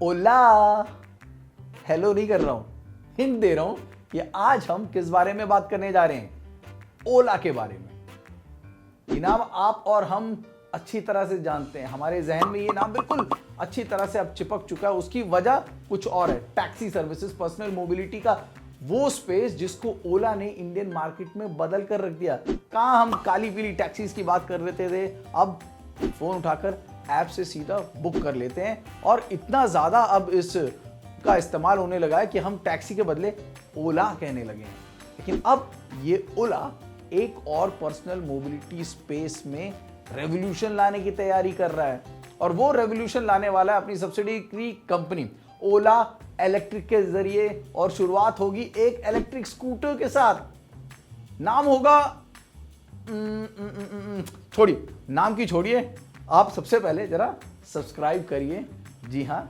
ओला। Hello नहीं कर रहा हूं, हिंट दे रहा हूं। ये आज हम किस बारे में बात करने जा रहे हैं? ओला के बारे में। ये नाम आप और हम अच्छी तरह से जानते हैं, हमारे जहन में ये नाम बिल्कुल अच्छी तरह से अब चिपक चुका है। उसकी वजह कुछ और है, टैक्सी सर्विसेज, पर्सनल मोबिलिटी का वो स्पेस जिसको ओला ने इंडियन मार्केट में बदल कर रख दिया। कहां हम काली पीली टैक्सीज की बात कर लेते थे, अब फोन उठाकर ऐप से सीधा बुक कर लेते हैं। और इतना ज्यादा अब इस का इस्तेमाल होने लगा है कि हम टैक्सी के बदले ओला कहने लगे हैं। लेकिन अब ये ओला एक और पर्सनल मोबिलिटी स्पेस में रेवोल्यूशन लाने की तैयारी कर रहा है। और वो रेवोल्यूशन लाने वाला है अपनी सब्सिडियरी कंपनी ओला इलेक्ट्रिक के जरिए। और शुरुआत होगी एक इलेक्ट्रिक स्कूटर के साथ। नाम होगा छोड़िए, नाम की छोड़िए, आप सबसे पहले जरा सब्सक्राइब करिए, जी हां,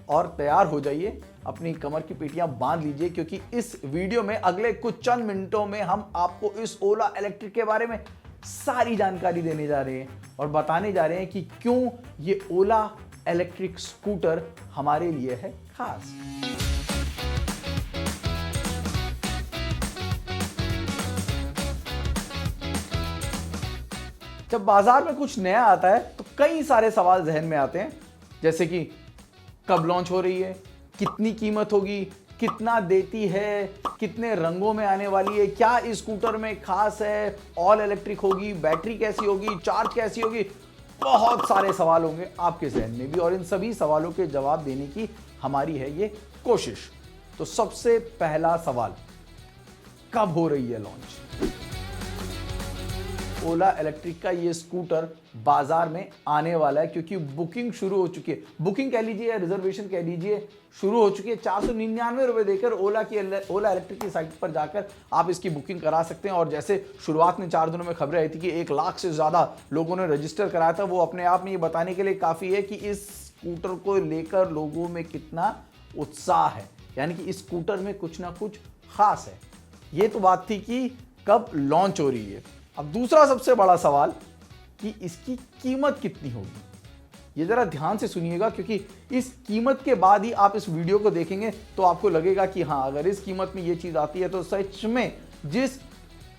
और तैयार हो जाइए, अपनी कमर की पेटियां बांध लीजिए, क्योंकि इस वीडियो में अगले कुछ चंद मिनटों में हम आपको इस ओला इलेक्ट्रिक के बारे में सारी जानकारी देने जा रहे हैं और बताने जा रहे हैं कि क्यों ये ओला इलेक्ट्रिक स्कूटर हमारे लिए है खास। जब बाजार में कुछ नया आता है तो कई सारे सवाल जहन में आते हैं, जैसे कि कब लॉन्च हो रही है, कितनी कीमत होगी, कितना देती है, कितने रंगों में आने वाली है, क्या इस स्कूटर में खास है, ऑल इलेक्ट्रिक होगी, बैटरी कैसी होगी, चार्ज कैसी होगी। बहुत सारे सवाल होंगे आपके जहन में भी, और इन सभी सवालों के जवाब देने की हमारी है ये कोशिश। तो सबसे पहला सवाल, कब हो रही है लॉन्च? ओला इलेक्ट्रिक का ये स्कूटर बाजार में आने वाला है, क्योंकि बुकिंग शुरू हो चुकी है। बुकिंग कह लीजिए या रिजर्वेशन कह लीजिए, शुरू हो चुकी है। 499 रुपए देकर ओला इलेक्ट्रिक की साइट पर जाकर आप इसकी बुकिंग करा सकते हैं। और जैसे शुरुआत में 4 दिनों में खबरें आई थी कि 1 लाख से ज्यादा लोगों ने रजिस्टर कराया था, वो अपने आप में ये बताने के लिए काफी है कि इस स्कूटर को लेकर लोगों में कितना उत्साह है, यानी कि इस स्कूटर में कुछ ना कुछ खास है। ये तो बात थी कि कब लॉन्च हो रही है। अब दूसरा सबसे बड़ा सवाल कि इसकी कीमत कितनी होगी। ये जरा ध्यान से सुनिएगा, क्योंकि इस कीमत के बाद ही आप इस वीडियो को देखेंगे तो आपको लगेगा कि हाँ, अगर इस कीमत में ये चीज आती है तो सच में जिस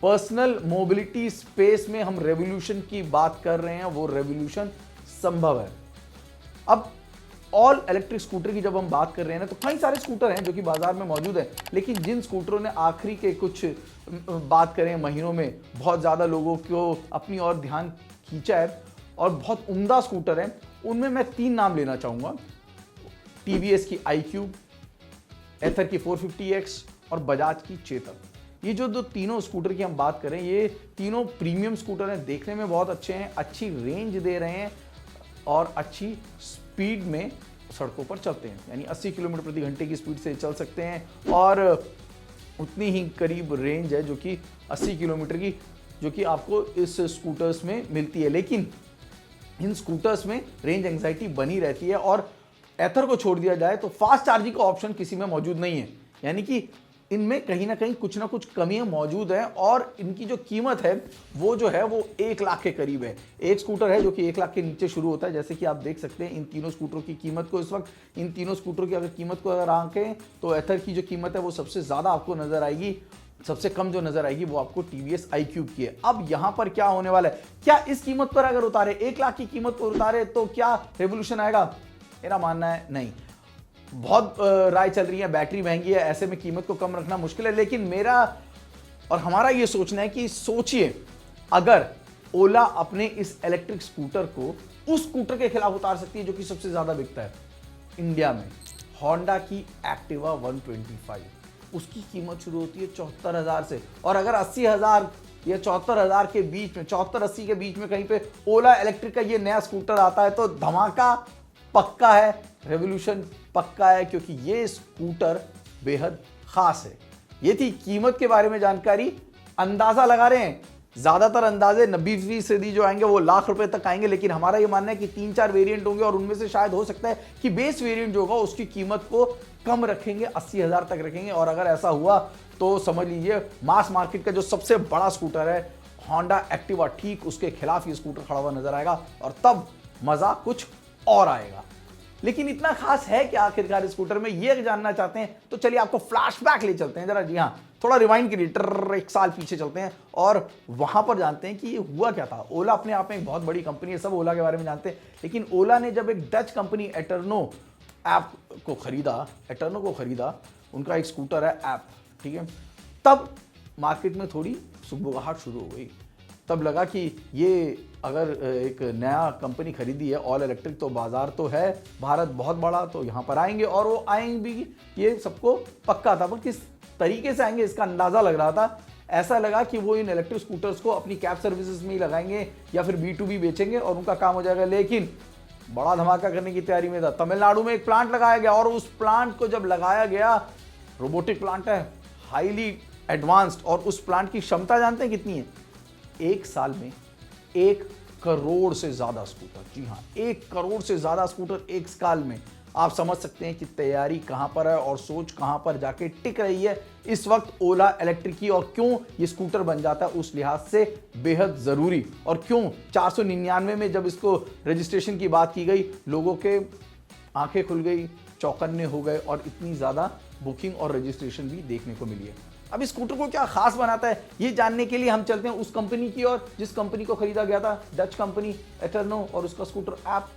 पर्सनल मोबिलिटी स्पेस में हम रेवोल्यूशन की बात कर रहे हैं वो रेवोल्यूशन संभव है। अब ऑल इलेक्ट्रिक स्कूटर की जब हम बात कर रहे हैं ना, तो कई सारे स्कूटर हैं जो कि बाजार में मौजूद हैं, लेकिन जिन स्कूटरों ने आखिरी के कुछ बात करें महीनों में बहुत ज़्यादा लोगों को अपनी ओर ध्यान खींचा है और बहुत उम्दा स्कूटर हैं, उनमें मैं 3 नाम लेना चाहूँगा। टीवीएस की iQube, एथर की 450X और बजाज की चेतक। ये जो तीनों स्कूटर की हम बात करें, ये तीनों प्रीमियम स्कूटर हैं, देखने में बहुत अच्छे हैं, अच्छी रेंज दे रहे हैं और अच्छी स्पीड में सड़कों पर चलते हैं, यानी 80 किलोमीटर प्रति घंटे की स्पीड से चल सकते हैं। और उतनी ही करीब रेंज है जो कि 80 किलोमीटर की, जो कि आपको इस स्कूटर्स में मिलती है। लेकिन इन स्कूटर्स में रेंज एंजाइटी बनी रहती है, और एथर को छोड़ दिया जाए तो फास्ट चार्जिंग का ऑप्शन किसी में मौजूद नहीं है, यानी कि इनमें कहीं ना कहीं कुछ ना कुछ कमियां मौजूद हैं। और इनकी जो कीमत है वो जो है वो 1 लाख के करीब है। एक स्कूटर है जो कि 1 लाख के नीचे शुरू होता है, जैसे कि आप देख सकते हैं इन तीनों स्कूटरों की कीमत को। इस वक्त इन तीनों स्कूटरों की अगर कीमत को अगर आंकें तो एथर की जो कीमत है वो सबसे ज़्यादा आपको नजर आएगी, सबसे कम जो नजर आएगी वो आपको टीवीएस iQube की है। अब यहां पर क्या होने वाला है, क्या इस कीमत पर अगर उतारे, 1 लाख की कीमत पर उतारे तो क्या रेवोल्यूशन आएगा? मेरा मानना है नहीं। बहुत राय चल रही है, बैटरी महंगी है, ऐसे में कीमत को कम रखना मुश्किल है। लेकिन मेरा और हमारा ये सोचना है कि सोचिए, अगर ओला अपने इस इलेक्ट्रिक स्कूटर को उस स्कूटर के खिलाफ उतार सकती है जो कि सबसे ज्यादा बिकता है इंडिया में, होंडा की एक्टिवा 125, उसकी कीमत शुरू होती है 74,000 से। और अगर 80,000 या 74,000 के बीच में, 74-80 के बीच में कहीं पे ओला इलेक्ट्रिक का ये नया स्कूटर आता है तो धमाका पक्का है, रेवोल्यूशन पक्का है, क्योंकि ये स्कूटर बेहद खास है। ये थी कीमत के बारे में जानकारी। अंदाजा लगा रहे हैं, ज्यादातर अंदाजे 90% जो आएंगे वो लाख रुपए तक आएंगे, लेकिन हमारा ये मानना है कि 3-4 वेरिएंट होंगे और उनमें से शायद हो सकता है कि बेस वेरिएंट जो होगा उसकी कीमत को कम रखेंगे, 80,000 तक रखेंगे। और अगर ऐसा हुआ तो समझ लीजिए मास मार्केट का जो सबसे बड़ा स्कूटर है होंडा एक्टिवा, ठीक उसके खिलाफ ये स्कूटर खड़ा हुआ नजर आएगा और तब मजा कुछ और आएगा। लेकिन इतना खास है क्या आखिरकार स्कूटर में, ये जानना चाहते हैं तो चलिए आपको फ्लैशबैक ले चलते हैं जरा। जी हाँ, थोड़ा रिवाइंड करिए, एक साल पीछे चलते हैं और वहां पर जानते हैं कि ये हुआ क्या था। ओला अपने आप में एक बहुत बड़ी कंपनी है, सब ओला के बारे में जानते हैं, लेकिन ओला ने जब एक डच कंपनी एटर्नो को खरीदा, उनका एक स्कूटर है ऐप, ठीक है, तब मार्केट में थोड़ी सुगबुगाहट शुरू हो गई। तब लगा कि ये अगर एक नया कंपनी खरीदी है ऑल इलेक्ट्रिक, तो बाजार तो है, भारत बहुत बड़ा, तो यहाँ पर आएंगे और वो आएंगे भी, ये सबको पक्का था। पर किस तरीके से आएंगे इसका अंदाजा लग रहा था। ऐसा लगा कि वो इन इलेक्ट्रिक स्कूटर्स को अपनी कैब सर्विसेज में ही लगाएंगे या फिर B2B बेचेंगे और उनका काम हो जाएगा। लेकिन बड़ा धमाका करने की तैयारी में था। तमिलनाडु में एक प्लांट लगाया गया और उस प्लांट को जब लगाया गया, रोबोटिक प्लांट है, हाईली एडवांस्ड, और उस प्लांट की क्षमता जानते हैं कितनी है? एक साल में 1 करोड़ से ज्यादा स्कूटर। जी हाँ, 1 करोड़ से ज्यादा स्कूटर एक साल में। आप समझ सकते हैं कि तैयारी कहां पर है और सोच कहां पर जाके टिक रही है इस वक्त ओला इलेक्ट्रिक की, और क्यों ये स्कूटर बन जाता है उस लिहाज से बेहद जरूरी, और क्यों 499 में जब इसको रजिस्ट्रेशन की बात की गई, लोगों के आंखें खुल गई, चौकन्ने हो गए और इतनी ज्यादा बुकिंग और रजिस्ट्रेशन भी देखने को मिली है। अब इस स्कूटर को क्या खास बनाता है, ये जानने के लिए हम चलते हैं उस कंपनी की और जिस कंपनी को खरीदा गया था, डच कंपनी एटर्नो और उसका स्कूटर ऐप।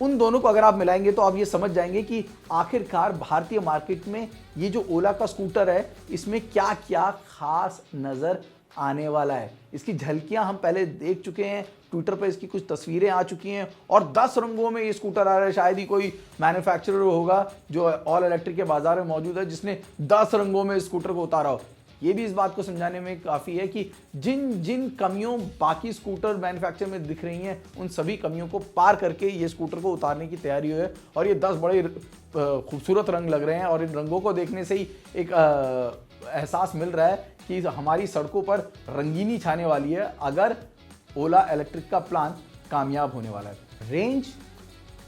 उन दोनों को अगर आप मिलाएंगे तो आप ये समझ जाएंगे कि आखिरकार भारतीय मार्केट में ये जो ओला का स्कूटर है, इसमें क्या क्या खास नजर आने वाला है। इसकी झलकियां हम पहले देख चुके हैं, ट्विटर पर इसकी कुछ तस्वीरें आ चुकी हैं और 10 रंगों में ये स्कूटर आ रहा है। शायद ही कोई मैन्युफैक्चरर होगा जो ऑल इलेक्ट्रिक के बाजार में मौजूद है जिसने 10 रंगों में स्कूटर को उतारा हो। ये भी इस बात को समझाने में काफ़ी है कि जिन जिन कमियों बाकी स्कूटर मैन्युफैक्चर में दिख रही हैं, उन सभी कमियों को पार करके ये स्कूटर को उतारने की तैयारी है। और ये 10 बड़े खूबसूरत रंग लग रहे हैं और इन रंगों को देखने से ही एक एहसास मिल रहा है कि हमारी सड़कों पर रंगीनी छाने वाली है अगर ओला इलेक्ट्रिक का प्लान कामयाब होने वाला है। रेंज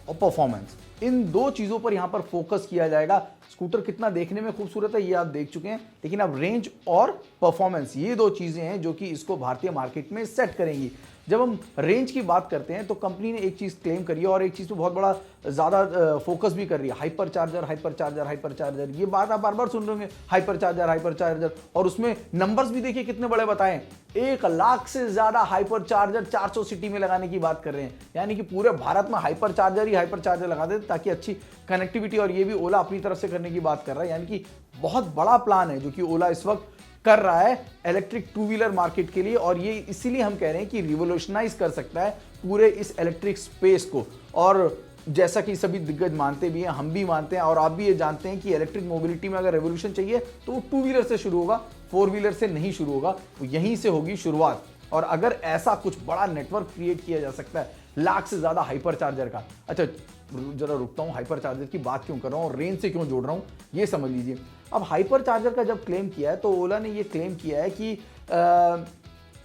और परफॉर्मेंस, इन दो चीज़ों पर यहाँ पर फोकस किया जाएगा। स्कूटर कितना देखने में खूबसूरत है ये आप देख चुके हैं, लेकिन अब रेंज और परफॉर्मेंस, ये दो चीज़ें हैं जो कि इसको भारतीय मार्केट में सेट करेंगी। जब हम रेंज की बात करते हैं तो कंपनी ने एक चीज़ क्लेम करी है और एक चीज़ पे बहुत बड़ा ज़्यादा फोकस भी कर रही है, हाइपर चार्जर। ये बात आप बार बार सुन रहे होंगे, हाइपर चार्जर, और उसमें नंबर्स भी देखिए कितने बड़े बताएं। 1 लाख से ज़्यादा हाइपर चार्जर 400 सिटी में लगाने की बात कर रहे हैं, यानी कि पूरे भारत में हाइपर चार्जर लगा देते ताकि अच्छी कनेक्टिविटी, और ये भी ओला अपनी तरफ से करने की बात कर रहा है। यानी कि बहुत बड़ा प्लान है जो कि ओला इस वक्त कर रहा है इलेक्ट्रिक 2 व्हीलर मार्केट के लिए, और ये इसीलिए हम कह रहे हैं कि रिवोल्यूशनाइज कर सकता है पूरे इस इलेक्ट्रिक स्पेस को। और जैसा कि सभी दिग्गज मानते भी हैं, हम भी मानते हैं और आप भी ये जानते हैं कि इलेक्ट्रिक मोबिलिटी में अगर रेवोल्यूशन चाहिए तो वो 2 व्हीलर से शुरू होगा, 4 व्हीलर से नहीं शुरू होगा, वो यहीं से होगी शुरुआत। और अगर ऐसा कुछ बड़ा नेटवर्क क्रिएट किया जा सकता है 1 लाख से ज्यादा हाइपर चार्जर का, अच्छा जरा रुकता हूँ, हाइपर चार्जर की बात क्यों कर रहा हूँ और रेंज से क्यों जोड़ रहा हूँ ये समझ लीजिए। अब हाइपर चार्जर का जब क्लेम किया है तो ओला ने ये क्लेम किया है कि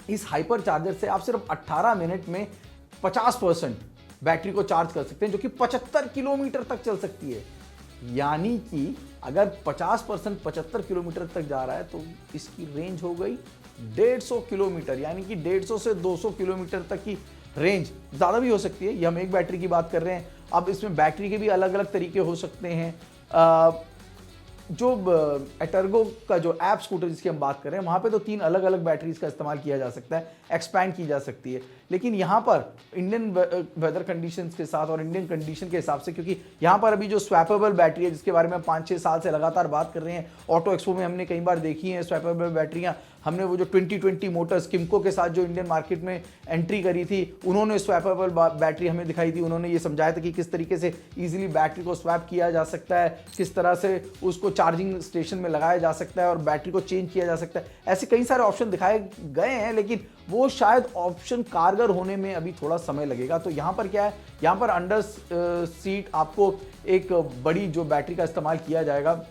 इस हाइपर चार्जर से आप सिर्फ 18 मिनट में 50% बैटरी को चार्ज कर सकते हैं, जो कि 75 किलोमीटर तक चल सकती है। यानी कि अगर 50% 75 किलोमीटर तक जा रहा है तो इसकी रेंज हो गई 150 किलोमीटर, यानी कि 150 से 200 किलोमीटर तक की रेंज, ज़्यादा भी हो सकती है। ये हम एक बैटरी की बात कर रहे हैं। अब इसमें बैटरी के भी अलग अलग तरीके हो सकते हैं। जो एटर्गो का जो ऐप स्कूटर जिसकी हम बात कर रहे हैं, वहाँ पे तो 3 अलग अलग बैटरीज का इस्तेमाल किया जा सकता है, एक्सपैंड की जा सकती है। लेकिन यहाँ पर इंडियन वेदर कंडीशंस के साथ और इंडियन कंडीशन के हिसाब से, क्योंकि यहाँ पर अभी जो स्वैपेबल बैटरी है जिसके बारे में 5-6 साल से लगातार बात कर रहे हैं, ऑटो एक्सपो में हमने कई बार देखी हैं स्वैपेबल बैटरियाँ। हमने वो जो 2020 मोटर्स किमको के साथ जो इंडियन मार्केट में एंट्री करी थी, उन्होंने स्वैपेबल बैटरी हमें दिखाई थी। उन्होंने ये समझाया था कि किस तरीके से ईजिली बैटरी को स्वैप किया जा सकता है, किस तरह से उसको चार्जिंग स्टेशन में लगाया जा सकता है और बैटरी को चेंज किया जा सकता है। ऐसे कई सारे ऑप्शन दिखाए गए हैं, लेकिन वो शायद ऑप्शन कारगर होने में अभी थोड़ा समय लगेगा। तो यहाँ पर क्या है, यहाँ पर अंडर सीट आपको एक बड़ी जो बैटरी का इस्तेमाल किया जाएगा,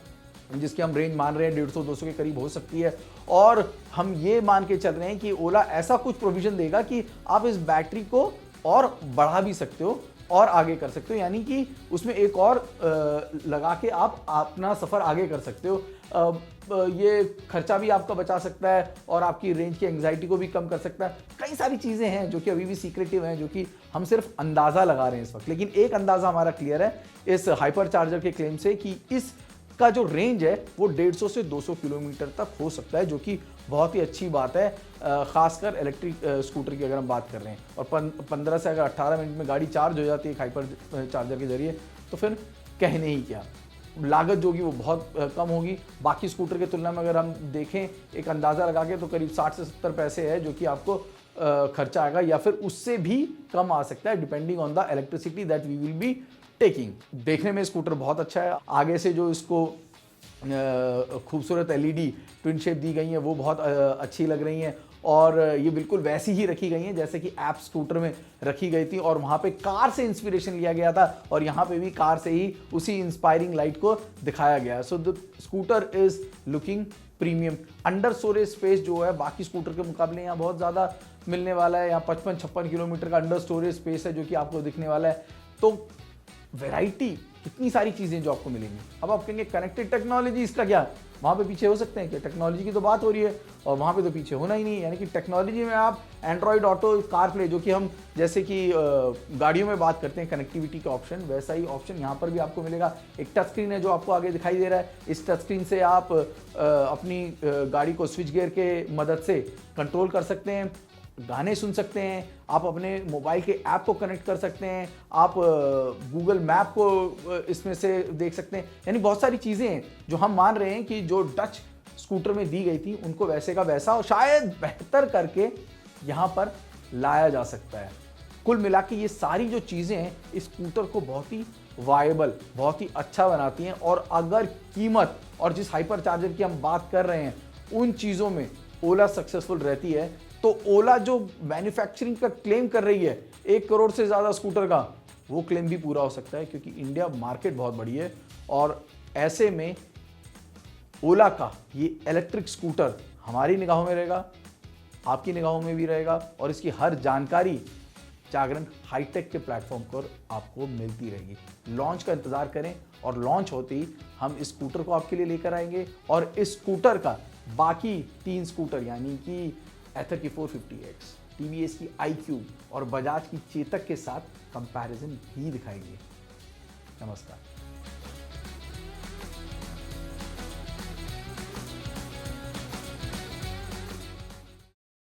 जिसकी हम रेंज मान रहे हैं 150-200 के करीब हो सकती है। और हम ये मान के चल रहे हैं कि ओला ऐसा कुछ प्रोविजन देगा कि आप इस बैटरी को और बढ़ा भी सकते हो और आगे कर सकते हो, यानी कि उसमें एक और लगा के आप अपना सफ़र आगे कर सकते हो। ये खर्चा भी आपका बचा सकता है और आपकी रेंज की एंग्जाइटी को भी कम कर सकता है। कई सारी चीज़ें हैं जो कि अभी भी सीक्रेटिव हैं, जो कि हम सिर्फ अंदाज़ा लगा रहे हैं इस वक्त, लेकिन एक अंदाज़ा हमारा क्लियर है इस हाइपर चार्जर के क्लेम से कि इस का जो रेंज है वो 150 से 200 किलोमीटर तक हो सकता है, जो कि बहुत ही अच्छी बात है, खासकर इलेक्ट्रिक स्कूटर की अगर हम बात कर रहे हैं। और 15 से अगर 18 मिनट में गाड़ी चार्ज हो जाती है हाइपर चार्जर के जरिए, तो फिर कहने ही क्या। लागत जो होगी वो बहुत कम होगी बाकी स्कूटर की तुलना में। अगर हम देखें एक अंदाज़ा लगा के, तो करीब 60 से 70 पैसे है जो कि आपको खर्चा आएगा, या फिर उससे भी कम आ सकता है, depending on the electricity that we will be taking. देखने में स्कूटर बहुत अच्छा है। आगे से जो इसको खूबसूरत एलईडी ट्विन शेप दी गई है वो बहुत अच्छी लग रही हैं, और ये बिल्कुल वैसी ही रखी गई हैं जैसे कि ऐप स्कूटर में रखी गई थी, और वहाँ पे कार से इंस्पिरेशन लिया गया था, और यहाँ पे भी कार से ही उसी इंस्पायरिंग लाइट को दिखाया गया। So the scooter is looking premium. Under storage space जो है बाकी स्कूटर के मुकाबले यहाँ बहुत ज़्यादा मिलने वाला है। यहाँ 55-56 किलोमीटर का अंडर स्टोरेज स्पेस है जो कि आपको दिखने वाला है। तो वैरायटी, कितनी सारी चीज़ें जो आपको मिलेंगी। अब आप कहेंगे कनेक्टेड टेक्नोलॉजी, इसका क्या, वहाँ पे पीछे हो सकते हैं क्या? टेक्नोलॉजी की तो बात हो रही है और वहाँ पे तो पीछे होना ही नहीं है। यानी कि टेक्नोलॉजी में आप एंड्रॉयड ऑटो, कार प्ले, जो कि हम जैसे कि गाड़ियों में बात करते हैं कनेक्टिविटी का ऑप्शन, वैसा ही ऑप्शन यहाँ पर भी आपको मिलेगा। एक टच स्क्रीन है जो आपको आगे दिखाई दे रहा है। इस टच स्क्रीन से आप अपनी गाड़ी को स्विच गियर के मदद से कंट्रोल कर सकते हैं, गाने सुन सकते हैं, आप अपने मोबाइल के ऐप को कनेक्ट कर सकते हैं, आप गूगल मैप को इसमें से देख सकते हैं। यानी बहुत सारी चीज़ें हैं जो हम मान रहे हैं कि जो डच स्कूटर में दी गई थी उनको वैसे का वैसा और शायद बेहतर करके यहाँ पर लाया जा सकता है। कुल मिला के ये सारी जो चीज़ें हैं इस स्कूटर को बहुत ही वायबल, बहुत ही अच्छा बनाती हैं। और अगर कीमत और जिस हाइपर चार्जर की हम बात कर रहे हैं उन चीज़ों में ओला सक्सेसफुल रहती है, तो ओला जो मैन्युफैक्चरिंग का क्लेम कर रही है 1 करोड़ से ज़्यादा स्कूटर का, वो क्लेम भी पूरा हो सकता है, क्योंकि इंडिया मार्केट बहुत बड़ी है। और ऐसे में ओला का ये इलेक्ट्रिक स्कूटर हमारी निगाहों में रहेगा, आपकी निगाहों में भी रहेगा, और इसकी हर जानकारी जागरण हाईटेक के प्लेटफॉर्म पर आपको मिलती रहेगी। लॉन्च का इंतजार करें, और लॉन्च होते ही हम इस स्कूटर को आपके लिए लेकर आएंगे, और इस स्कूटर का बाकी 3 स्कूटर यानी कि एथर की 450X, टीवीएस की iQube और बजाज की चेतक के साथ कंपैरिजन भी दिखाएंगे। नमस्कार।